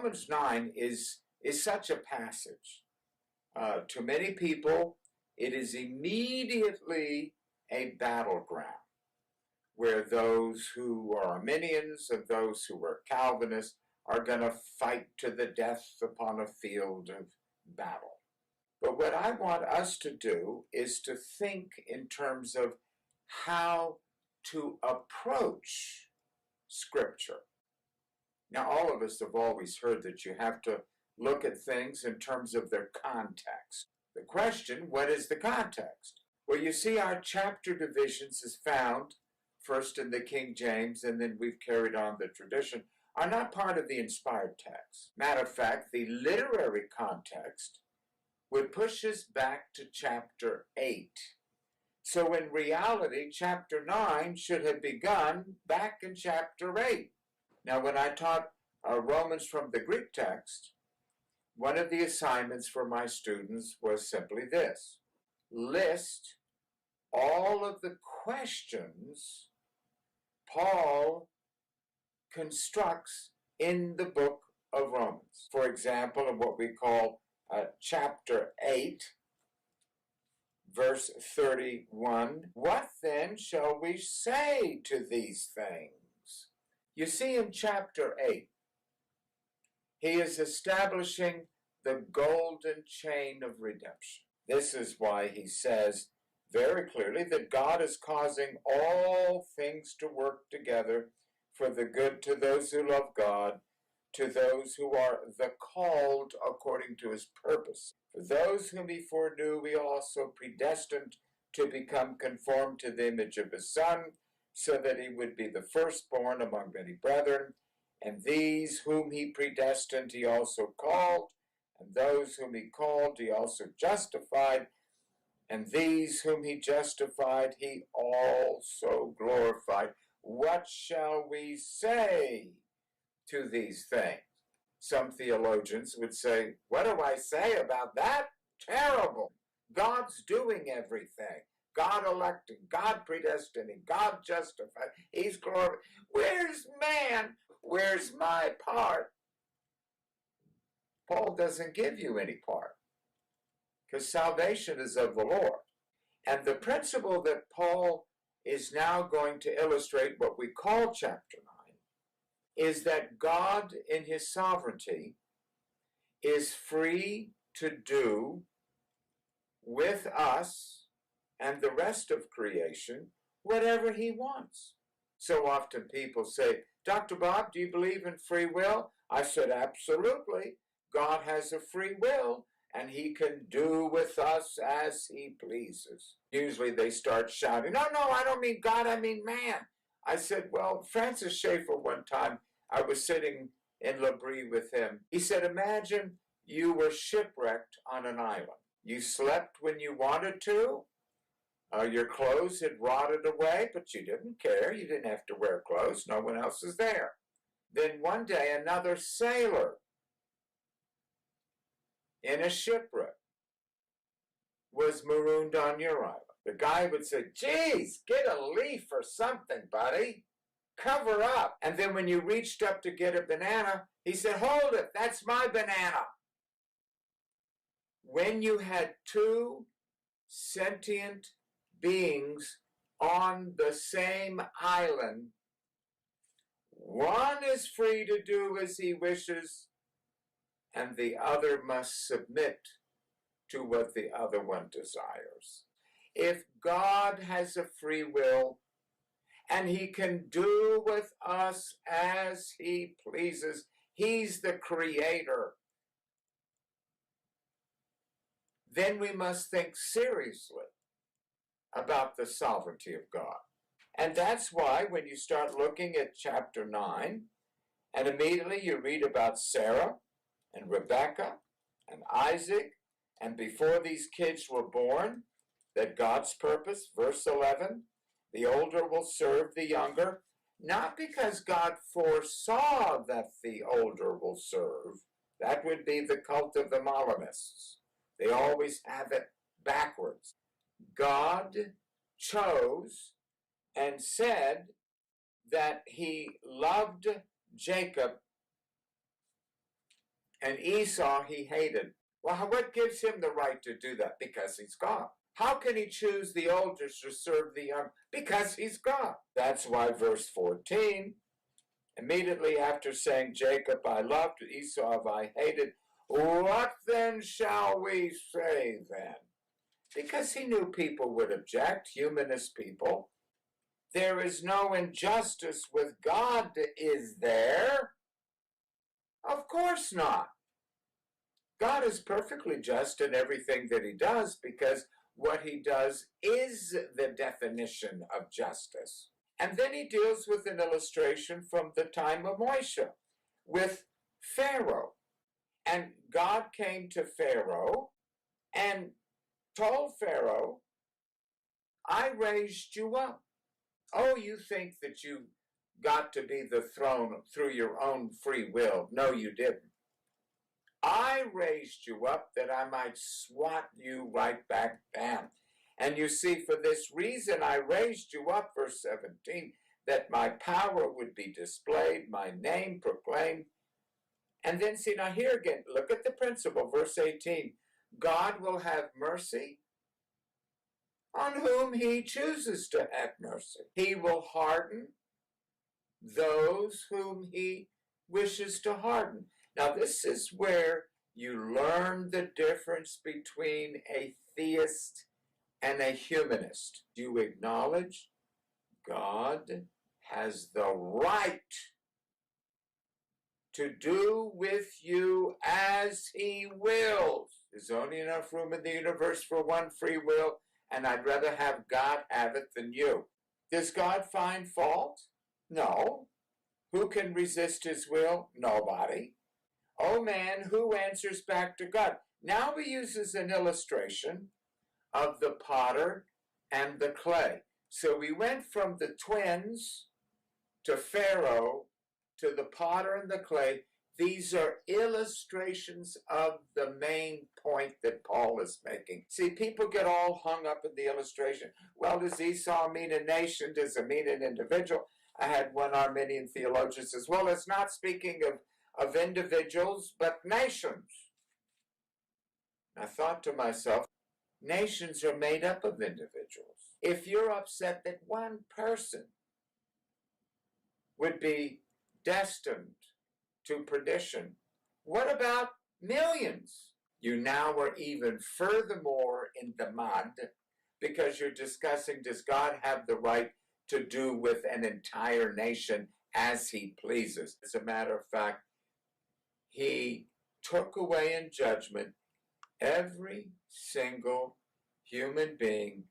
Romans 9 is such a passage. To many people, it is immediately a battleground where those who are Arminians and those who are Calvinists are going to fight to the death upon a field of battle. But what I want us to do is to think in terms of how to approach Scripture. Now, all of us have always heard that you have to look at things in terms of their context. The question, what is the context? Well, you see, our chapter divisions is found first in the King James, and then we've carried on the tradition, are not part of the inspired text. Matter of fact, the literary context would push us back to chapter 8. So in reality, chapter 9 should have begun back in chapter 8. Now, when I taught Romans from the Greek text, one of the assignments for my students was simply this: list all of the questions Paul constructs in the book of Romans. For example, in what we call chapter 8, verse 31, what then shall we say to these things? You see, in chapter 8, he is establishing the golden chain of redemption. This is why he says very clearly that God is causing all things to work together for the good to those who love God, to those who are the called according to his purpose. For those whom he foreknew, he also predestined to become conformed to the image of his Son, so that he would be the firstborn among many brethren. And these whom he predestined, he also called, and those whom he called, he also justified, and these whom he justified, he also glorified. What shall we say to these things? Some theologians would say, what do I say about that? Terrible. God's doing everything. God electing, God predestining, God justifying, he's glorified. Where's man? Where's my part? Paul doesn't give you any part, because salvation is of the Lord. And the principle that Paul is now going to illustrate, what we call chapter 9, is that God in his sovereignty is free to do with us and the rest of creation whatever he wants. So often people say, Dr. Bob, do you believe in free will? I said, absolutely. God has a free will, and he can do with us as he pleases. Usually they start shouting, no, I don't mean God, I mean man. I said, well, Francis Schaeffer, one time, I was sitting in L'Abri with him. He said, imagine you were shipwrecked on an island. You slept when you wanted to. Your clothes had rotted away, but you didn't care. You didn't have to wear clothes. No one else is there. Then one day, another sailor in a shipwreck was marooned on your island. The guy would say, geez, get a leaf or something, buddy. Cover up. And then when you reached up to get a banana, he said, hold it, that's my banana. When you had two sentient beings on the same island, one is free to do as he wishes, and the other must submit to what the other one desires. If God has a free will, and he can do with us as he pleases, he's the creator, then we must think seriously about the sovereignty of God. And that's why when you start looking at chapter 9, and immediately you read about Sarah and Rebecca and Isaac, and before these kids were born, that God's purpose, verse 11, the older will serve the younger, not because God foresaw that the older will serve. That would be the cult of the Molinists. They always have it backwards. God chose and said that he loved Jacob And Esau he hated. Well, what gives him the right to do that? Because he's God. How can he choose the older to serve the young? Because he's God. That's why verse 14, immediately after saying, Jacob I loved, Esau I hated, what then shall we say then? Because he knew people would object, humanist people. There is no injustice with God, is there? Of course not. God is perfectly just in everything that he does because what he does is the definition of justice. And then he deals with an illustration from the time of Moshe with Pharaoh. And God came to Pharaoh and told Pharaoh, I raised you up. Oh, you think that you got to be the throne through your own free will. No, you didn't. I raised you up that I might swat you right back down. And you see, for this reason I raised you up, verse 17, that my power would be displayed, my name proclaimed. And then see, now here again, look at the principle, verse 18. God will have mercy on whom he chooses to have mercy. He will harden those whom he wishes to harden. Now, this is where you learn the difference between a theist and a humanist. You acknowledge God has the right to do with you as he wills. There's only enough room in the universe for one free will, and I'd rather have God have it than you. Does God find fault? No. Who can resist his will? Nobody. Oh man, who answers back to God? Now he uses an illustration of the potter and the clay. So we went from the twins to Pharaoh to the potter and the clay. These are illustrations of the main point that Paul is making. See, people get all hung up in the illustration. Well, does Esau mean a nation? Does it mean an individual? I had one Arminian theologian says, well, it's not speaking of individuals, but nations. I thought to myself, nations are made up of individuals. If you're upset that one person would be destined to perdition, what about millions? You now are even furthermore in the mud because you're discussing, does God have the right to do with an entire nation as he pleases? As a matter of fact, he took away in judgment every single human being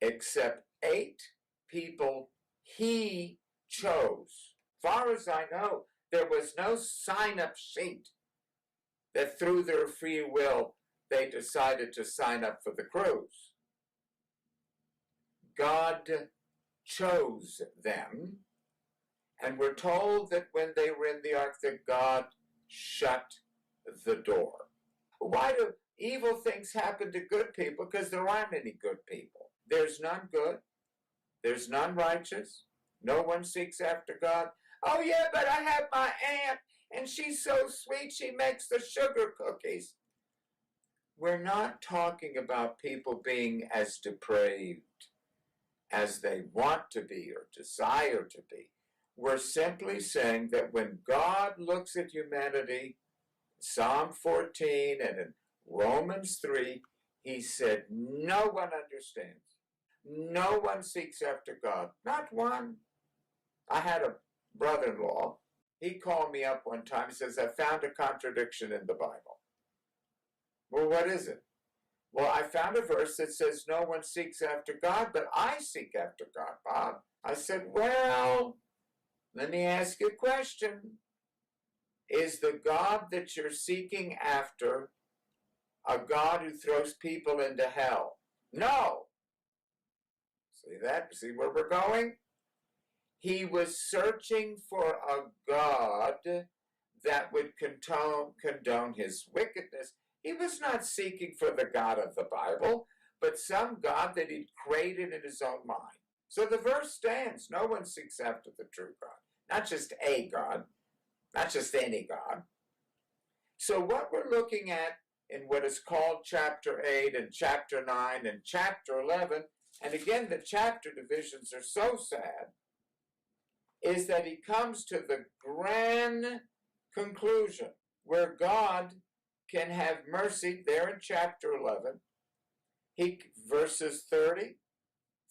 except 8 people he chose. Far as I know, there was no sign-up sheet that through their free will they decided to sign up for the cruise. God chose them, and we're told that when they were in the ark that God shut the door. Why do evil things happen to good people? Because there aren't any good people. There's none good. There's none righteous. No one seeks after God. Oh yeah, but I have my aunt, and she's so sweet, she makes the sugar cookies. We're not talking about people being as depraved as they want to be or desire to be. We're simply saying that when God looks at humanity, Psalm 14 and in Romans 3, he said, no one understands. No one seeks after God. Not one. I had a brother-in-law. He called me up one time. He says, I found a contradiction in the Bible. Well, what is it? Well, I found a verse that says no one seeks after God, but I seek after God, Bob. I said, well, let me ask you a question. Is the God that you're seeking after a God who throws people into hell? No. See that? See where we're going? He was searching for a God that would condone his wickedness. He was not seeking for the God of the Bible, but some God that he'd created in his own mind. So the verse stands. No one seeks after the true God. Not just a God. Not just any God. So what we're looking at in what is called chapter 8 and chapter 9 and chapter 11, and again the chapter divisions are so sad, is that he comes to the grand conclusion where God can have mercy there in chapter 11, verses 30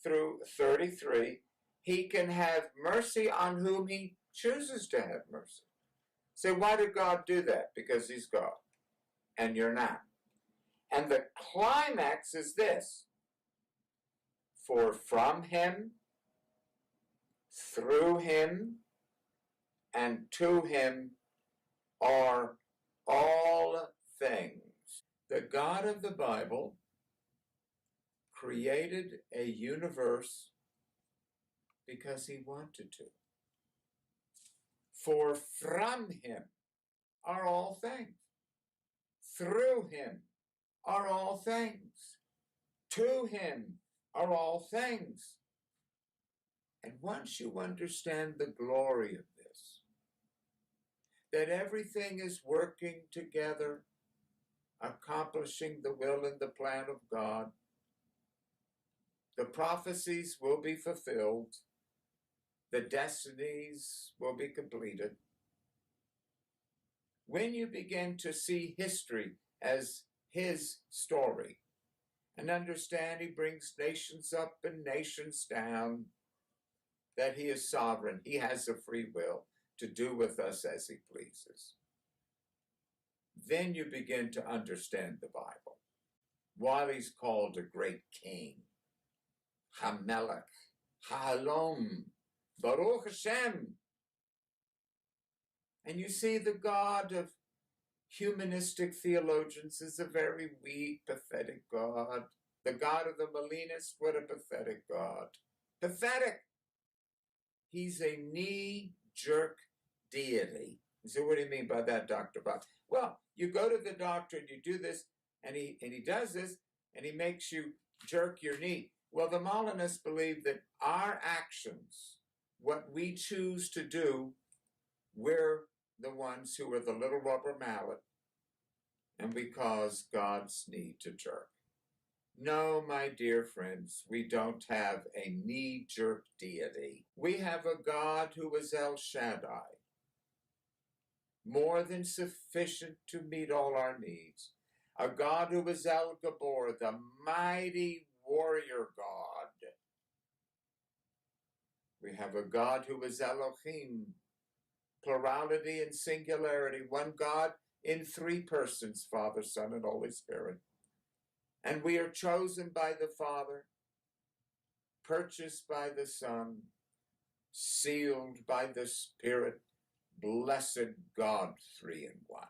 through 33, he can have mercy on whom he chooses to have mercy. So why did God do that? Because he's God, and you're not. And the climax is this: for from him, through him, and to him are all things. The God of the Bible created a universe because he wanted to. For from him are all things. Through him are all things. To him are all things. And once you understand the glory of this, that everything is working together, accomplishing the will and the plan of God, the prophecies will be fulfilled, the destinies will be completed. When you begin to see history as his story and understand he brings nations up and nations down, that he is sovereign, he has a free will to do with us as he pleases, then you begin to understand the Bible. While he's called a great king, Hamelech, Ha'alom, Baruch Hashem. And you see the God of humanistic theologians is a very weak, pathetic God. The God of the Molinists, what a pathetic God. Pathetic. He's a knee-jerk deity. So what do you mean by that, Dr. Bob? Well, you go to the doctor and you do this, and he does this, and he makes you jerk your knee. Well, the Molinists believe that our actions, what we choose to do, we're the ones who are the little rubber mallet, and we cause God's knee to jerk. No, my dear friends, we don't have a knee-jerk deity. We have a God who is El Shaddai, more than sufficient to meet all our needs. A God who is El Gabor, the mighty warrior God. We have a God who is Elohim, plurality and singularity, one God in three persons, Father, Son, and Holy Spirit. And we are chosen by the Father, purchased by the Son, sealed by the Spirit. Blessed God, 3 in 1.